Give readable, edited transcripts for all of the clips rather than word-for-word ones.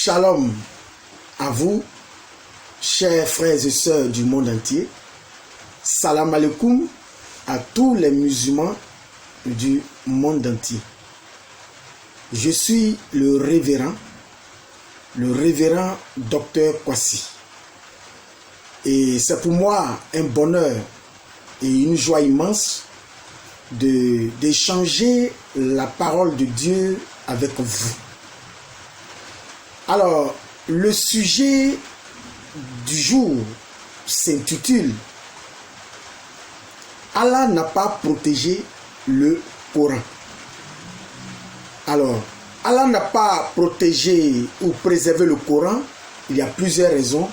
Shalom à vous, chers frères et sœurs du monde entier. Salam alaikum à tous les musulmans du monde entier. Je suis le révérend Dr Kwasi. Et c'est pour moi un bonheur et une joie immense d'échanger la parole de Dieu avec vous. Alors, le sujet du jour s'intitule « Allah n'a pas protégé le Coran ». Alors, Allah n'a pas protégé ou préservé le Coran. Il y a plusieurs raisons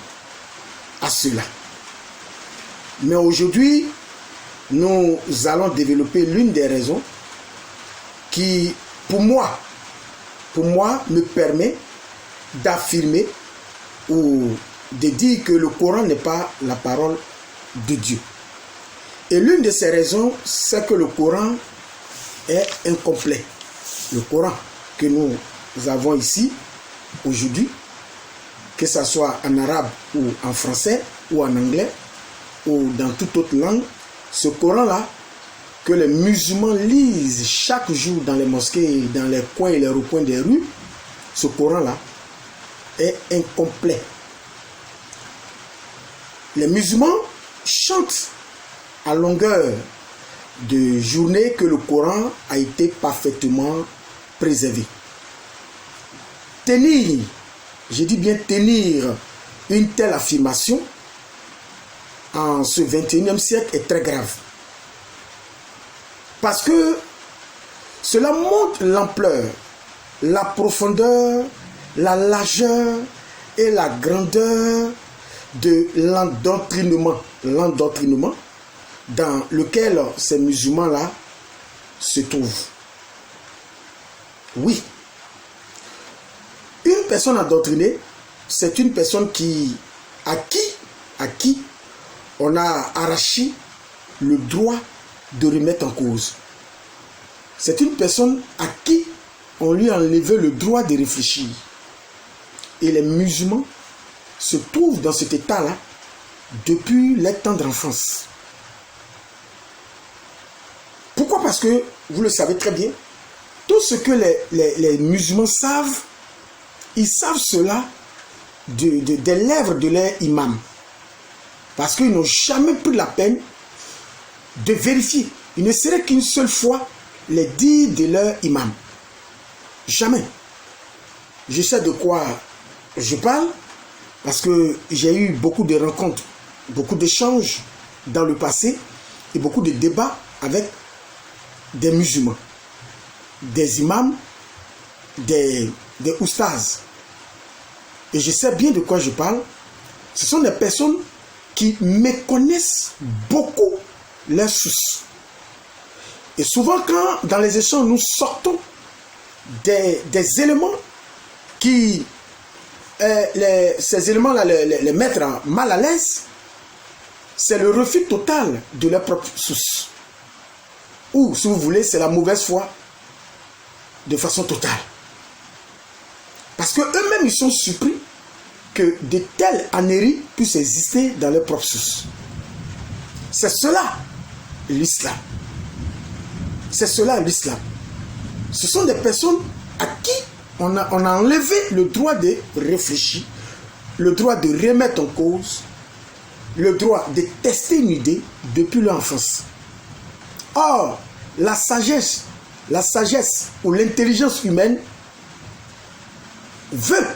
à cela. Mais aujourd'hui, nous allons développer l'une des raisons qui, pour moi, me permet d'affirmer ou de dire que le Coran n'est pas la parole de Dieu. Et l'une de ces raisons, c'est que le Coran est incomplet. Le Coran que nous avons ici, aujourd'hui, que ce soit en arabe ou en français ou en anglais ou dans toute autre langue, ce Coran-là, que les musulmans lisent chaque jour dans les mosquées, dans les coins et les recoins des rues, ce Coran-là est incomplet. Les musulmans chantent à longueur de journée que le Coran a été parfaitement préservé. Tenir, je dis bien tenir une telle affirmation en ce 21e siècle est très grave. Parce que cela montre l'ampleur, la profondeur, la largeur et la grandeur de l'endoctrinement dans lequel ces musulmans-là se trouvent. Oui. Une personne endoctrinée, c'est une personne à qui on a arraché le droit de remettre en cause. C'est une personne à qui on lui a enlevé le droit de réfléchir. Et les musulmans se trouvent dans cet état-là depuis les temps d'enfance. Pourquoi? Parce que, vous le savez très bien, tout ce que les musulmans savent, ils savent cela des lèvres de leur imam. Parce qu'ils n'ont jamais pris la peine de vérifier. Il ne serait qu'une seule fois les dires de leur imam. Jamais. Je sais de quoi je parle parce que j'ai eu beaucoup de rencontres, beaucoup d'échanges dans le passé et beaucoup de débats avec des musulmans, des imams, des oustas. Et je sais bien de quoi je parle. Ce sont des personnes qui méconnaissent beaucoup leurs sources. Et souvent quand dans les échanges nous sortons des éléments qui ces éléments-là les mettent mal à l'aise, c'est le refus total de leur propre source. Ou, si vous voulez, c'est la mauvaise foi de façon totale. Parce qu'eux-mêmes, ils sont surpris que de telles âneries puissent exister dans leur propre source. C'est cela, l'islam. C'est cela, l'islam. Ce sont des personnes à qui on a enlevé le droit de réfléchir, le droit de remettre en cause, le droit de tester une idée depuis leur enfance. Or, la sagesse ou l'intelligence humaine veut,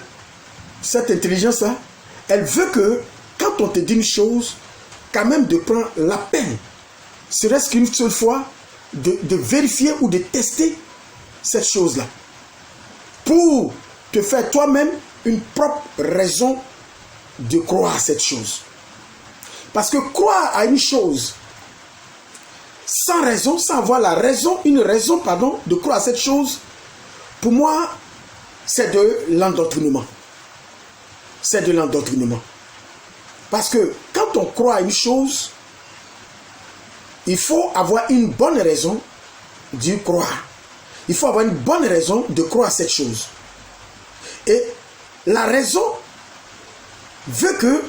cette intelligence-là, elle veut que quand on te dit une chose, quand même de prendre la peine, serait-ce qu'une seule fois, de vérifier ou de tester cette chose-là, pour te faire toi-même une propre raison de croire à cette chose. Parce que croire à une chose sans raison, sans avoir une raison de croire à cette chose, pour moi, c'est de l'endoctrinement. C'est de l'endoctrinement. Parce que quand on croit à une chose, il faut avoir une bonne raison d'y croire. Il faut avoir une bonne raison de croire à cette chose. Et la raison veut que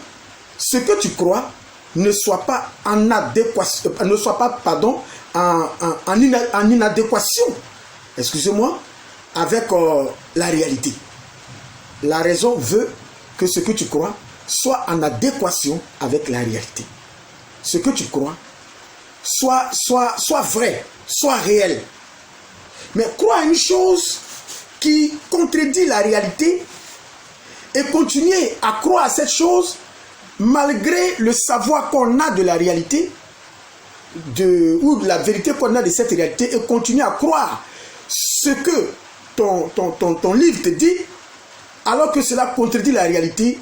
ce que tu crois ne soit pas en adéquation, ne soit pas, pardon, en inadéquation, excusez-moi, avec la réalité. La raison veut que ce que tu crois soit en adéquation avec la réalité. Ce que tu crois soit vrai, soit réel. Mais croire à une chose qui contredit la réalité et continuer à croire à cette chose malgré le savoir qu'on a de la réalité ou de la vérité qu'on a de cette réalité, et continuer à croire ce que ton livre te dit alors que cela contredit la réalité,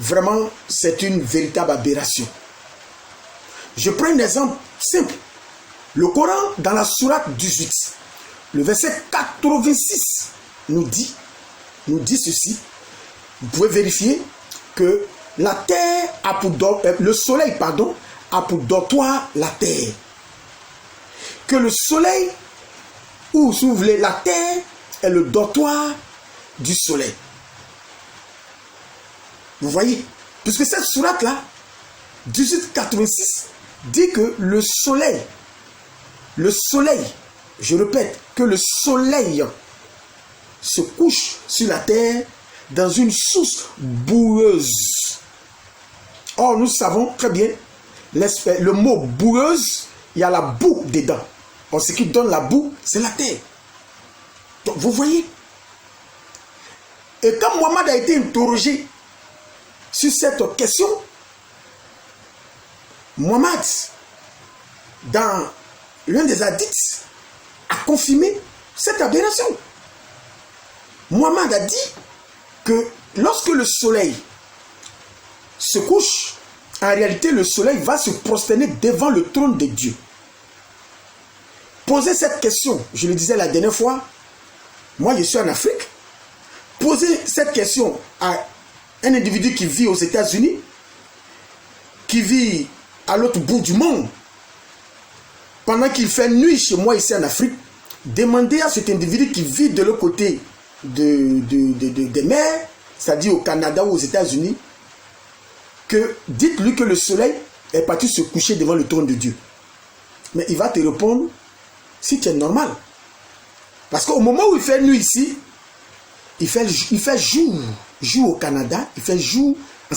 vraiment c'est une véritable aberration. Je prends un exemple simple. Le Coran, dans la sourate 18, le verset 86 nous dit ceci. Vous pouvez vérifier que la terre a pour le soleil, pardon, a pour dortoir la terre. Que le soleil, ou si vous voulez, la terre est le dortoir du soleil. Vous voyez, puisque cette sourate-là, 1886, dit que le soleil, je répète, que le soleil se couche sur la terre dans une source boueuse. Or, nous savons très bien, le mot boueuse, il y a la boue dedans. Or, ce qui donne la boue, c'est la terre. Donc, vous voyez. Et quand Mohammed a été interrogé sur cette question, Mohammed, dans l'un des hadiths, a confirmé cette aberration. Mohammed a dit que lorsque le soleil se couche, en réalité, le soleil va se prosterner devant le trône de Dieu. Posez cette question, je le disais la dernière fois, moi je suis en Afrique, posez cette question à un individu qui vit aux États-Unis, qui vit à l'autre bout du monde, pendant qu'il fait nuit chez moi ici en Afrique, demandez à cet individu qui vit de l'autre côté des mers, c'est-à-dire au Canada ou aux États-Unis, que dites-lui que le soleil est parti se coucher devant le trône de Dieu. Mais il va te répondre si tu es normal. Parce qu'au moment où il fait nuit ici, il fait jour au Canada, il fait jour en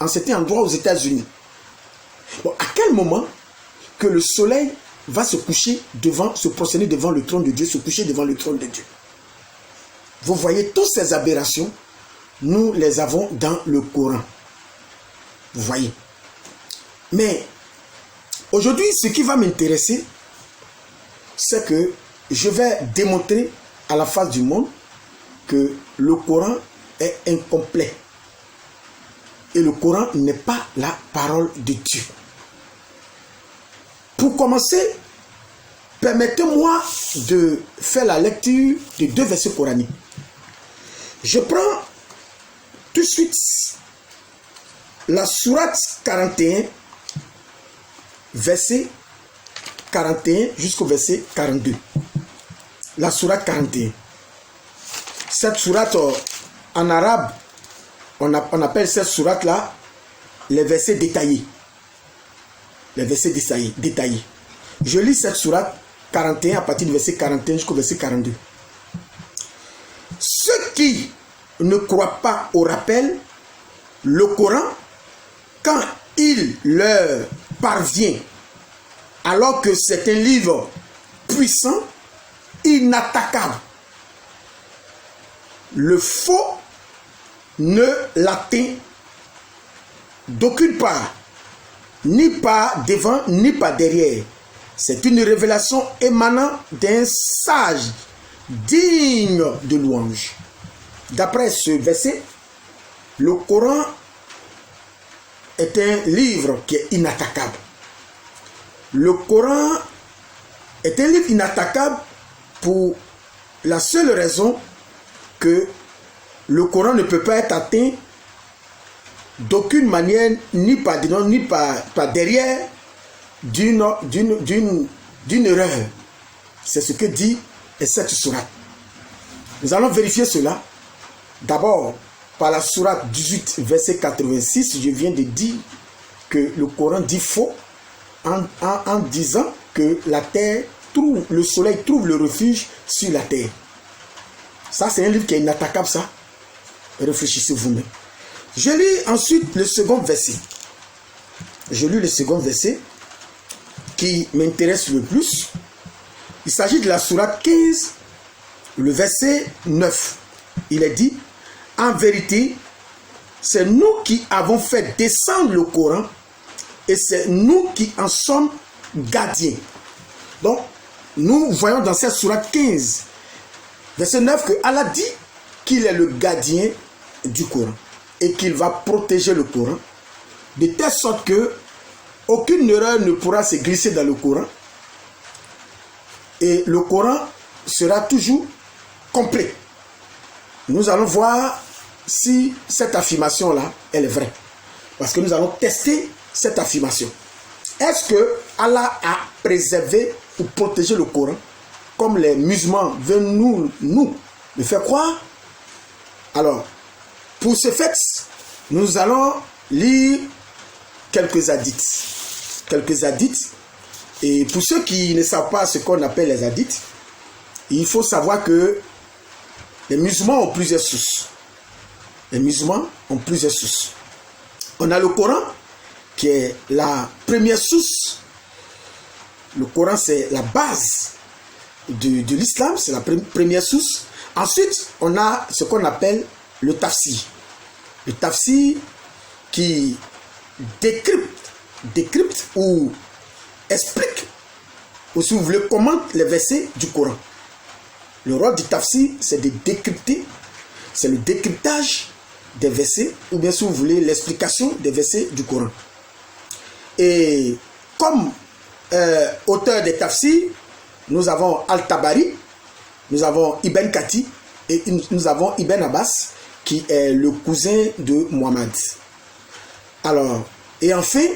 certains endroits aux États-Unis. Bon, à quel moment que le soleil va se coucher se prosterner devant le trône de Dieu, se coucher devant le trône de Dieu? Vous voyez, toutes ces aberrations, nous les avons dans le Coran. Vous voyez. Mais aujourd'hui, ce qui va m'intéresser, c'est que je vais démontrer à la face du monde que le Coran est incomplet. Et le Coran n'est pas la parole de Dieu. Pour commencer, permettez-moi de faire la lecture de 2 versets coraniques. Je prends tout de suite la sourate 41, verset 41 jusqu'au verset 42. La sourate 41. Cette sourate en arabe, on appelle cette sourate-là les versets détaillés. Les versets détaillés. Je lis cette sourate 41 à partir du verset 41 jusqu'au verset 42. Ceux qui ne croient pas au rappel, le Coran, quand il leur parvient, alors que c'est un livre puissant, inattaquable, le faux ne l'atteint d'aucune part, ni par devant, ni par derrière. C'est une révélation émanant d'un sage digne de louange. D'après ce verset, le Coran est un livre qui est inattaquable. Le Coran est un livre inattaquable pour la seule raison que le Coran ne peut pas être atteint d'aucune manière, ni par devant, ni par derrière, d'une erreur. C'est ce que dit cette sourate. Nous allons vérifier cela. D'abord, par la sourate 18, verset 86, je viens de dire que le Coran dit faux en disant que la terre trouve, le soleil trouve le refuge sur la terre. Ça, c'est un livre qui est inattaquable, ça. Réfléchissez vous-même. Je lis ensuite le second verset. Je lis le second verset qui m'intéresse le plus. Il s'agit de la sourate 15, le verset 9. Il est dit, en vérité, c'est nous qui avons fait descendre le Coran et c'est nous qui en sommes gardiens. Donc, nous voyons dans cette sourate 15, verset 9, que Allah dit qu'il est le gardien du Coran et qu'il va protéger le Coran de telle sorte que aucune erreur ne pourra se glisser dans le Coran et le Coran sera toujours complet. Nous allons voir si cette affirmation-là, elle est vraie. Parce que nous allons tester cette affirmation. Est-ce que Allah a préservé ou protégé le Coran comme les musulmans veulent nous le faire croire? Alors, pour ce fait, nous allons lire quelques hadiths. Quelques hadiths. Et pour ceux qui ne savent pas ce qu'on appelle les hadiths, il faut savoir que les musulmans ont plusieurs sources. Les musulmans ont plusieurs sources. On a le Coran, qui est la première source. Le Coran, c'est la base de l'islam, c'est la première source. Ensuite, on a ce qu'on appelle le tafsir. Le tafsir qui décrypte ou explique, ou si vous voulez, commente les versets du Coran. Le rôle du tafsir, c'est de décrypter, c'est le décryptage des versets, ou bien si vous voulez, l'explication des versets du Coran. Et comme auteur des tafsirs, nous avons Al-Tabari, nous avons Ibn Kathir et nous avons Ibn Abbas, qui est le cousin de Muhammad. Alors, et enfin,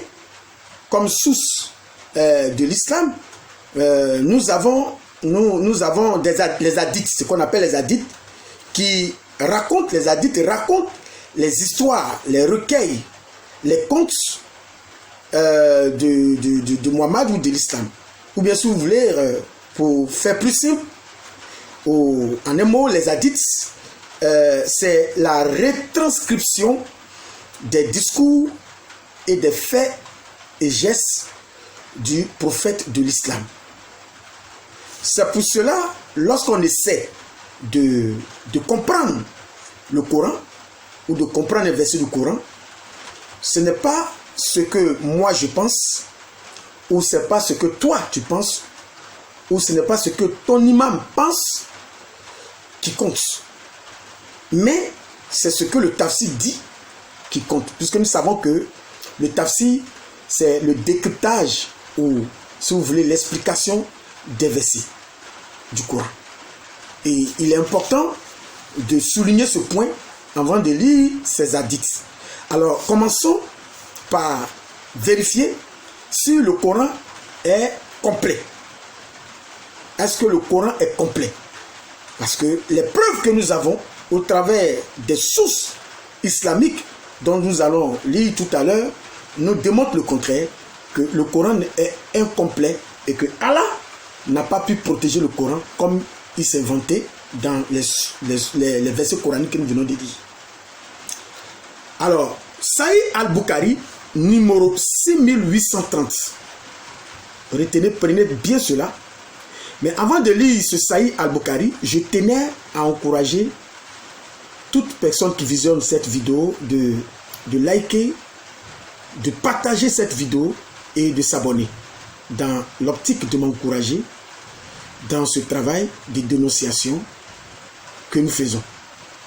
comme source de l'islam, nous avons les hadiths, ce qu'on appelle les hadiths, qui racontent, les hadiths racontent les histoires, les recueils, les contes de Muhammad ou de l'islam. Ou bien si vous voulez, pour faire plus simple, en un mot, les hadiths, c'est la retranscription des discours et des faits et gestes du prophète de l'islam. C'est pour cela, lorsqu'on essaie de comprendre le Coran ou de comprendre les versets du Coran, ce n'est pas ce que moi je pense, ou ce n'est pas ce que toi tu penses, ou ce n'est pas ce que ton imam pense qui compte. Mais c'est ce que le tafsir dit qui compte. Puisque nous savons que le tafsir, c'est le décryptage ou, si vous voulez, l'explication des versets du Coran. Et il est important de souligner ce point avant de lire ces hadiths. Alors, commençons par vérifier si le Coran est complet. Est-ce que le Coran est complet? Parce que les preuves que nous avons au travers des sources islamiques dont nous allons lire tout à l'heure nous démontrent le contraire, que le Coran est incomplet et que Allah n'a pas pu protéger le Coran comme il s'est vanté dans les versets coraniques que nous venons de lire. Alors, Sahih al-Bukhari, numéro 6830. Retenez, prenez bien cela. Mais avant de lire ce Sahih al-Bukhari, je tenais à encourager toute personne qui visionne cette vidéo de liker, de partager cette vidéo et de s'abonner dans l'optique de m'encourager dans ce travail de dénonciation que nous faisons.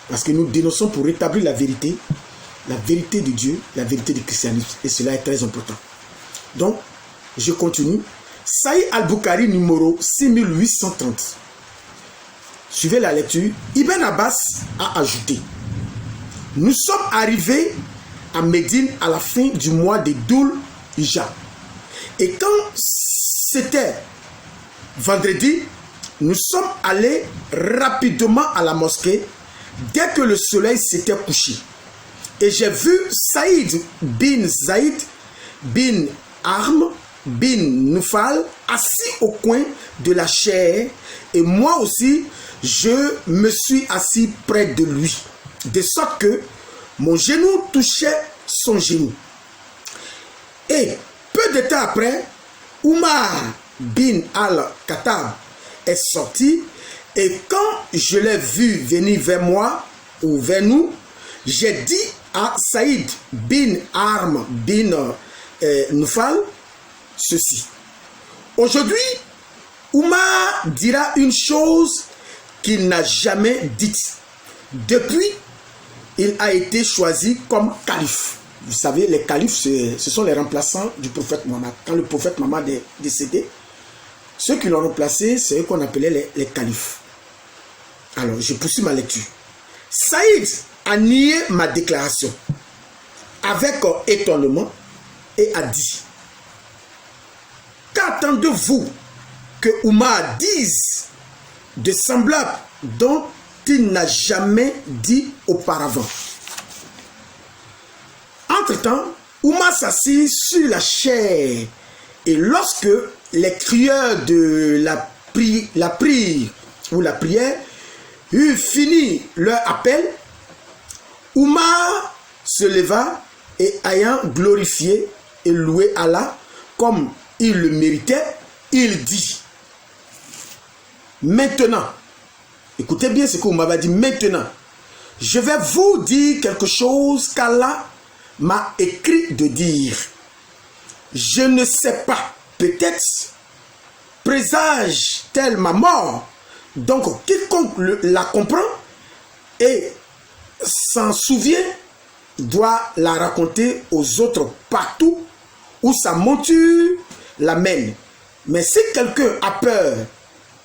Parce que nous dénonçons pour rétablir la vérité de Dieu, la vérité du christianisme. Et cela est très important. Donc, je continue. Sahih al-Bukhari numéro 6830. Suivez la lecture. Ibn Abbas a ajouté: nous sommes arrivés à Médine à la fin du mois de Dhul Hijjah. Et quand c'était vendredi, nous sommes allés rapidement à la mosquée dès que le soleil s'était couché. Et j'ai vu Saïd bin Zaïd bin Arm bin Nufal assis au coin de la chaire, et moi aussi je me suis assis près de lui, de sorte que mon genou touchait son genou. Et peu de temps après, Umar bin al-Khattab est sorti, et quand je l'ai vu venir vers moi ou vers nous, j'ai dit à Saïd bin Arm bin Nufal ceci. Aujourd'hui, Umar dira une chose qu'il n'a jamais dite. Depuis, il a été choisi comme calife. Vous savez, les califes, ce sont les remplaçants du prophète Mohammed. Quand le prophète Mohammed est décédé, ceux qui l'ont remplacé, c'est eux qu'on appelait les califes. Alors, je poursuis ma lecture. Saïd a nié ma déclaration avec étonnement et a dit: qu'attendez-vous que Umar dise de semblable dont il n'a jamais dit auparavant? Entre-temps, Umar s'assit sur la chaire, et lorsque les crieurs de la prière eurent fini leur appel, Umar se leva et, ayant glorifié et loué Allah comme il le méritait, il dit: maintenant, écoutez bien ce que Umar va dire, maintenant, je vais vous dire quelque chose qu'Allah m'a écrit de dire. Je ne sais pas, peut-être présage-t-elle ma mort. Donc quiconque la comprend et s'en souvient doit la raconter aux autres partout où sa monture l'amène. Mais si quelqu'un a peur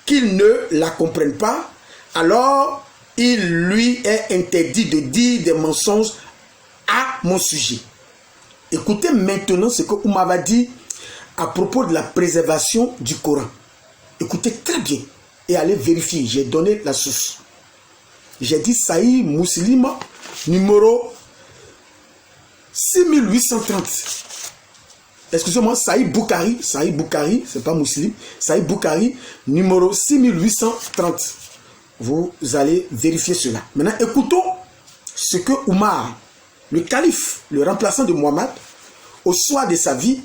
qu'il ne la comprenne pas, alors il lui est interdit de dire des mensonges à mon sujet. Écoutez maintenant ce que Umar va dire à propos de la préservation du Coran. Écoutez très bien et allez vérifier. J'ai donné la source. J'ai dit Sahih Muslim numéro 6830. Excusez-moi, Sahih Bukhari, c'est pas Muslim, Sahih Bukhari numéro 6830. Vous allez vérifier cela. Maintenant, écoutons ce que Umar, le calife, le remplaçant de Mohammed, au soir de sa vie,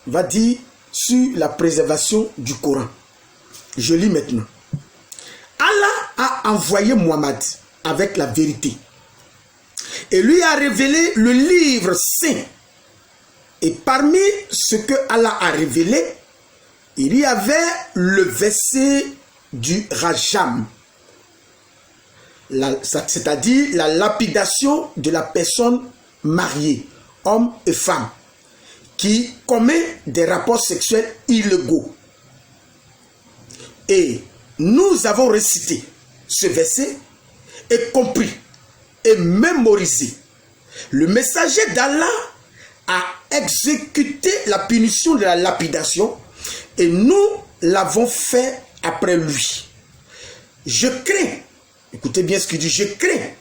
va dire sur la préservation du Coran. Je lis maintenant. Allah a envoyé Mohammed avec la vérité et lui a révélé le livre saint. Et parmi ce que Allah a révélé, il y avait le verset du Rajam, c'est-à-dire la lapidation de la personne mariée, homme et femme, qui commet des rapports sexuels illégaux. Et nous avons récité ce verset et compris et mémorisé. Le messager d'Allah a exécuté la punition de la lapidation et nous l'avons fait après lui. Je crains, écoutez bien ce qu'il dit, je crains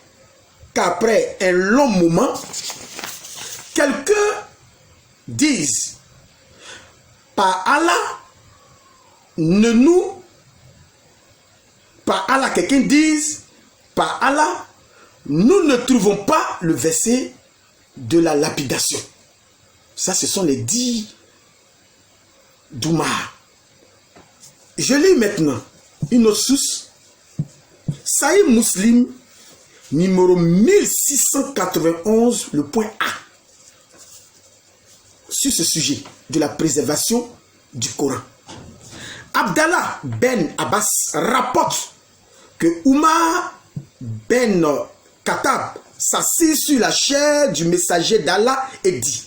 qu'après un long moment, quelqu'un dise: par Allah, quelqu'un dise: par Allah, nous ne trouvons pas le verset de la lapidation. Ça, ce sont les dits d'Umar. Je lis maintenant une autre source. Sahih Muslim, numéro 1691, le point A. Sur ce sujet de la préservation du Coran. Abdallah ben Abbas rapporte que Umar ben Khattab s'assit sur la chair du messager d'Allah et dit: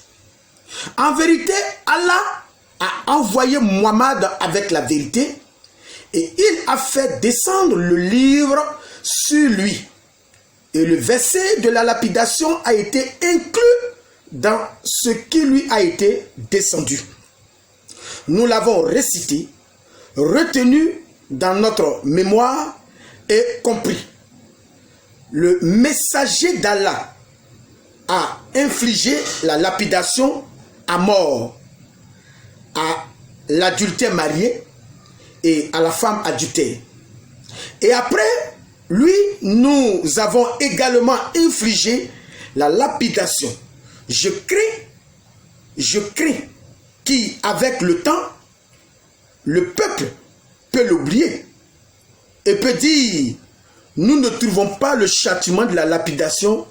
en vérité, Allah a envoyé Mohammed avec la vérité et il a fait descendre le livre sur lui. Et le verset de la lapidation a été inclus dans ce qui lui a été descendu. Nous l'avons récité, retenu dans notre mémoire et compris. le messager d'Allah a infligé la lapidation à mort à l'adultère marié et à la femme adultère. Et après, lui, nous avons également infligé la lapidation. Je crains qu'avec le temps, le peuple peut l'oublier et peut dire, nous ne trouvons pas le châtiment de la lapidation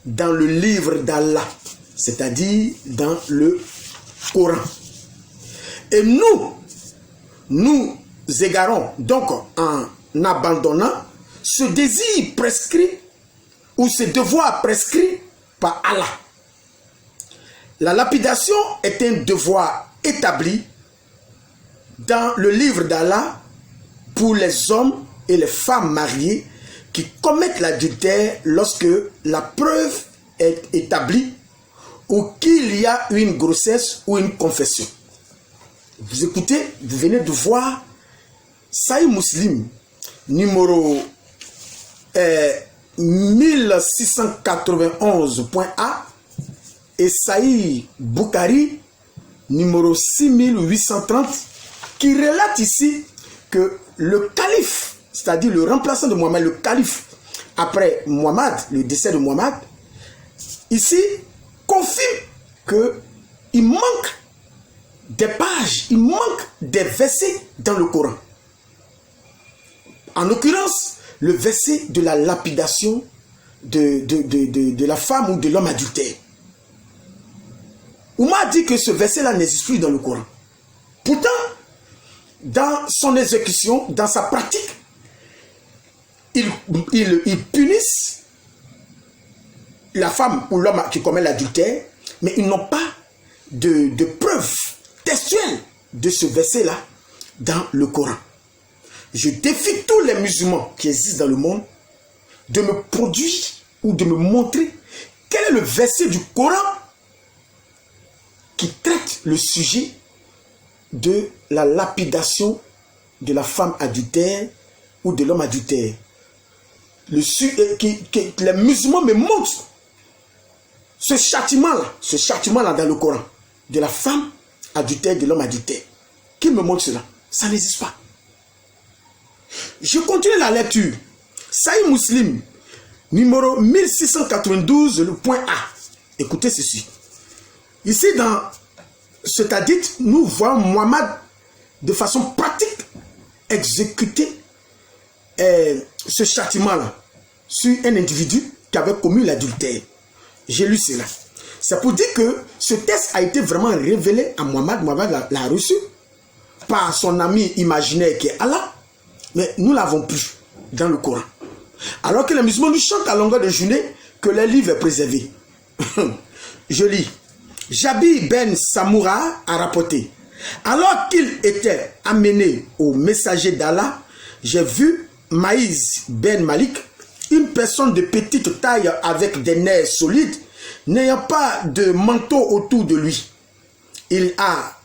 dans le livre d'Allah, c'est-à-dire dans le Coran. Et nous égarons donc en abandonnant ce désir prescrit ou ce devoir prescrit par Allah. La lapidation est un devoir établi dans le livre d'Allah pour les hommes et les femmes mariées qui commettent l'adultère lorsque la preuve est établie ou qu'il y a une grossesse ou une confession. Vous écoutez, vous venez de voir Sahih Muslim numéro 1691.A et Sahih Bukhari numéro 6830 qui relate ici que le calife, c'est-à-dire le remplaçant de Mohammed, le calife après Mohammed, le décès de Mohammed, ici confirme qu'il manque des pages, il manque des versets dans le Coran. En l'occurrence, le verset de la lapidation de la femme ou de l'homme adultère. Oumar dit que ce verset-là n'existe plus dans le Coran. Pourtant, dans son exécution, dans sa pratique, ils punissent la femme ou l'homme qui commet l'adultère, mais ils n'ont pas de preuves textuelles de ce verset-là dans le Coran. Je défie tous les musulmans qui existent dans le monde de me produire ou de me montrer quel est le verset du Coran qui traite le sujet de la lapidation de la femme adultère ou de l'homme adultère. Les musulmans me montrent ce châtiment-là dans le Coran, de la femme adultère, de l'homme adultère. Qui me montre cela? Ça n'existe pas. Je continue la lecture. Sahih Muslim, numéro 1692, le point A. Écoutez ceci. Ici, dans cet hadith, nous voyons Mohammed de façon pratique exécuter ce châtiment-là sur un individu qui avait commis l'adultère. J'ai lu cela. C'est pour dire que ce texte a été vraiment révélé à Mohammed. Mohammed l'a reçu par son ami imaginaire qui est Allah. Mais nous ne l'avons plus dans le Coran. Alors que les musulmans nous chantent à longueur de journée que le livre est préservé. Je lis. Jabir ben Samoura a rapporté. Alors qu'il était amené au messager d'Allah, j'ai vu Maïz ben Malik, une personne de petite taille avec des nerfs solides, n'ayant pas de manteau autour de lui. Il a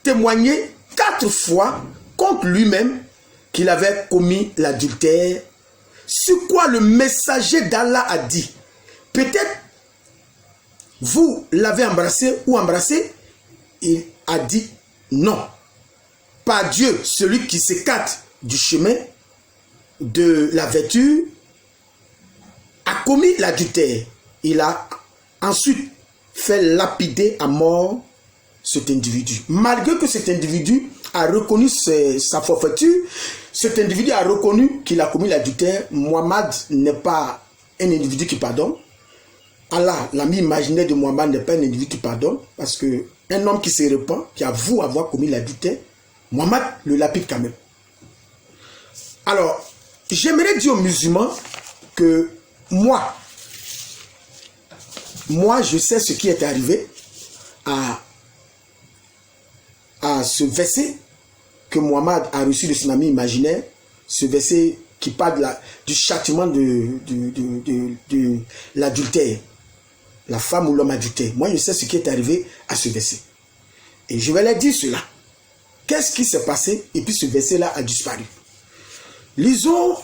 témoigné 4 fois contre lui-même qu'il avait commis l'adultère, sur quoi le messager d'Allah a dit, peut-être vous l'avez embrassé ou embrassé. Il a dit non. Par Dieu, celui qui s'écarte du chemin de la vertu a commis l'adultère. Il a ensuite fait lapider à mort cet individu. Malgré que cet individu a reconnu sa forfaiture, cet individu a reconnu qu'il a commis l'adultère. Mohammed n'est pas un individu qui pardonne. Allah, l'ami imaginaire de Mohammed, n'est pas un individu qui pardonne, parce que un homme qui se repent, qui avoue avoir commis l'adultère, Mohammed le lapide quand même. Alors, j'aimerais dire aux musulmans que moi, je sais ce qui est arrivé à ce verset que Mohammed a reçu de son ami imaginaire, ce verset qui parle du châtiment de l'adultère, la femme ou l'homme adultère. Moi, je sais ce qui est arrivé à ce verset. Et je vais leur dire cela. Qu'est-ce qui s'est passé? Et puis ce verset-là a disparu. Lisons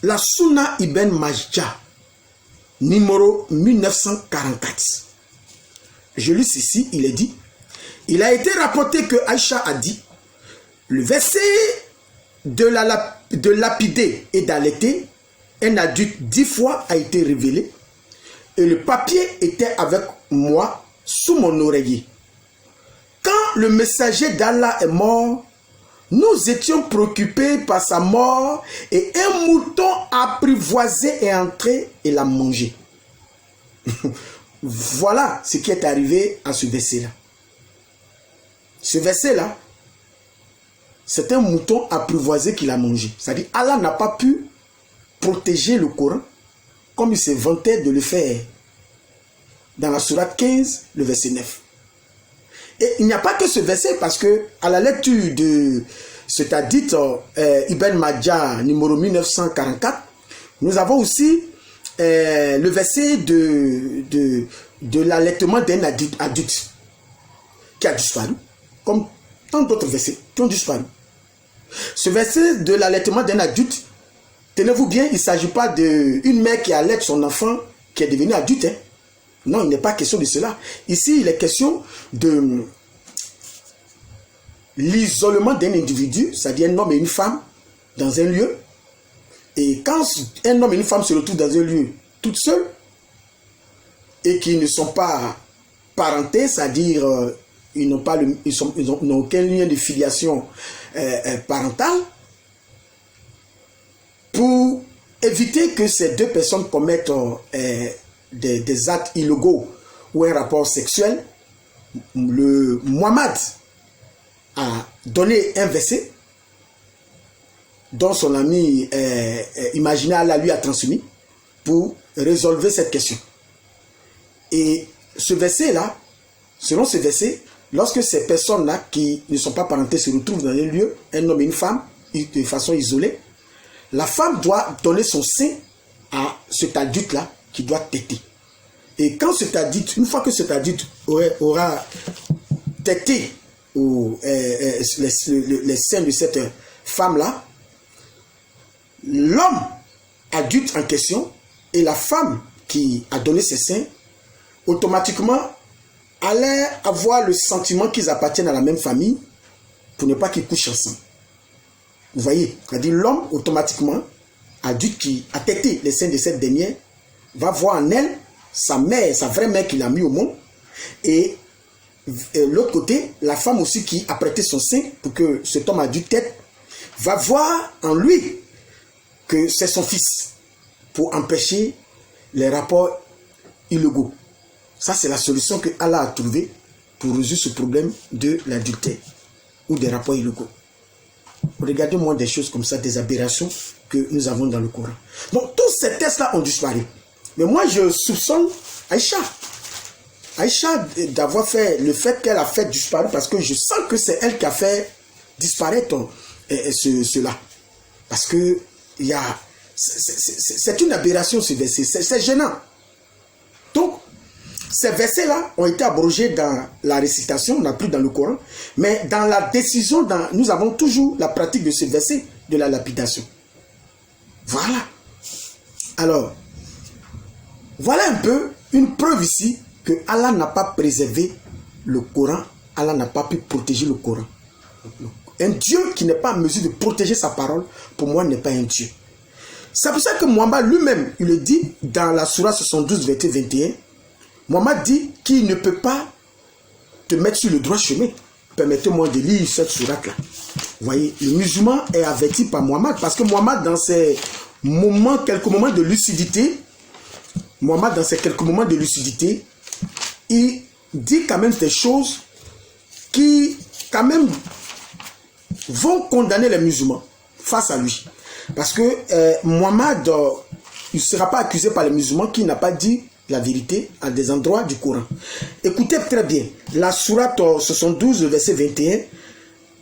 la Sunna Ibn Majah, numéro 1944. Je lis ceci, il est dit, il a été rapporté que Aïcha a dit, le verset de lapider et d'allaiter un adulte 10 fois a été révélé et le papier était avec moi sous mon oreiller. Quand le messager d'Allah est mort, nous étions préoccupés par sa mort et un mouton apprivoisé est entré et l'a mangé. Voilà ce qui est arrivé à ce verset-là. Ce verset-là, c'est un mouton apprivoisé qui l'a mangé. C'est-à-dire Allah n'a pas pu protéger le Coran comme il s'est vanté de le faire dans la sourate 15, le verset 9. Et il n'y a pas que ce verset parce que à la lecture de cet hadith Ibn Majah numéro 1944, nous avons aussi le verset de l'allaitement d'un adulte qui a disparu, comme tant d'autres versets qui ont disparu. Ce verset de l'allaitement d'un adulte, tenez-vous bien, il ne s'agit pas d'une mère qui allaite son enfant qui est devenu adulte. Hein. Non, il n'est pas question de cela. Ici, il est question de l'isolement d'un individu, c'est-à-dire un homme et une femme, dans un lieu. Et quand un homme et une femme se retrouvent dans un lieu toutes seules, et qui ne sont pas parentés, c'est-à-dire ils n'ont aucun lien de filiation parentale, pour éviter que ces deux personnes commettent des actes illégaux ou un rapport sexuel, Muhammad a donné un verset dont son ami imaginaire Allah lui a transmis pour résolver cette question. Et ce verset-là, selon ce verset, lorsque ces personnes-là qui ne sont pas parentées se retrouvent dans un lieu, un homme et une femme, de façon isolée, la femme doit donner son sein à cet adulte-là qui doit téter. Et quand cet adulte, une fois que cet adulte aura tété les seins de cette femme-là, l'homme adulte en question et la femme qui a donné ses seins, automatiquement, allaient avoir le sentiment qu'ils appartiennent à la même famille pour ne pas qu'ils couchent ensemble. Vous voyez, c'est-à-dire l'homme, automatiquement, adulte qui a tété les seins de cette dernière, va voir en elle sa mère, sa vraie mère qu'il a mis au monde, et l'autre côté, la femme aussi qui a prêté son sein pour que cet homme adulte tête, va voir en lui que c'est son fils, pour empêcher les rapports illégaux. Ça, c'est la solution que Allah a trouvée pour résoudre ce problème de l'adultère ou des rapports illégaux. Regardez-moi des choses comme ça, des aberrations que nous avons dans le Coran. Donc, tous ces tests-là ont disparu. Mais moi, je soupçonne Aïcha d'avoir fait le fait qu'elle a fait disparaître, parce que je sens que c'est elle qui a fait disparaître cela. Parce que c'est une aberration ce verset, c'est gênant. Donc, ces versets-là ont été abrogés dans la récitation, on n'a plus dans le Coran, mais dans la décision, nous avons toujours la pratique de ce verset de la lapidation. Voilà. Alors, voilà un peu une preuve ici que Allah n'a pas préservé le Coran, Allah n'a pas pu protéger le Coran. Un Dieu qui n'est pas en mesure de protéger sa parole, pour moi, n'est pas un Dieu. C'est pour ça que Muhammad lui-même, il le dit dans la sourate 72, verset 21, Muhammad dit qu'il ne peut pas te mettre sur le droit chemin. Permettez-moi de lire cette sourate-là. Vous voyez, le musulman est averti par Muhammad, parce que Muhammad, dans ces moments, quelques moments de lucidité, il dit quand même des choses qui, quand même, vont condamner les musulmans face à lui. Parce que Muhammad, il ne sera pas accusé par les musulmans qui n'a pas dit la vérité à des endroits du Coran. Écoutez très bien, la sourate 72, verset 21,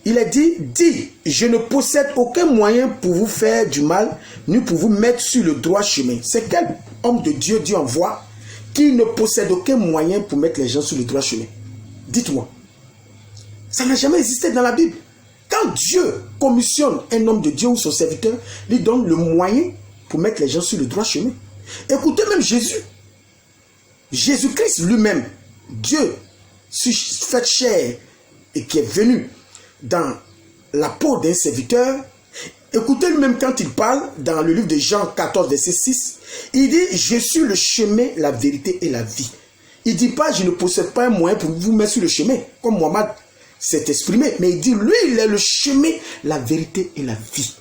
il est dit, je ne possède aucun moyen pour vous faire du mal, ni pour vous mettre sur le droit chemin. C'est quel homme de Dieu Dieu envoie qui ne possède aucun moyen pour mettre les gens sur le droit chemin? Dites-moi. Ça n'a jamais existé dans la Bible. Quand Dieu commissionne un homme de Dieu ou son serviteur, lui donne le moyen pour mettre les gens sur le droit chemin. Écoutez même Jésus. Jésus-Christ lui-même, Dieu, fait chair et qui est venu dans la peau d'un serviteur. Écoutez lui-même quand il parle dans le livre de Jean 14, verset 6. Il dit, je suis le chemin, la vérité et la vie. Il ne dit pas, je ne possède pas un moyen pour vous mettre sur le chemin, comme Mohammed s'est exprimé. Mais il dit, lui, il est le chemin, la vérité et la vie.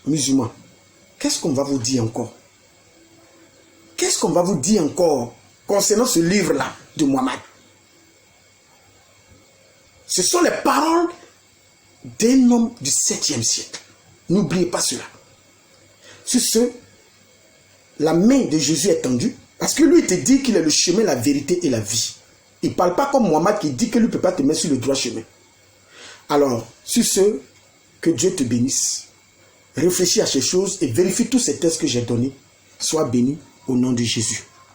Musulmans, qu'est-ce qu'on va vous dire encore? Qu'est-ce qu'on va vous dire encore concernant ce livre-là de Mohammed? Ce sont les paroles d'un homme du 7e siècle. N'oubliez pas cela. Sur ce, la main de Jésus est tendue, parce que lui, il te dit qu'il est le chemin, la vérité et la vie. Il ne parle pas comme Mohammed qui dit que lui ne peut pas te mettre sur le droit chemin. Alors, sur ce, que Dieu te bénisse. Réfléchis à ces choses et vérifie tous ces tests que j'ai donnés. Sois béni au nom de Jésus.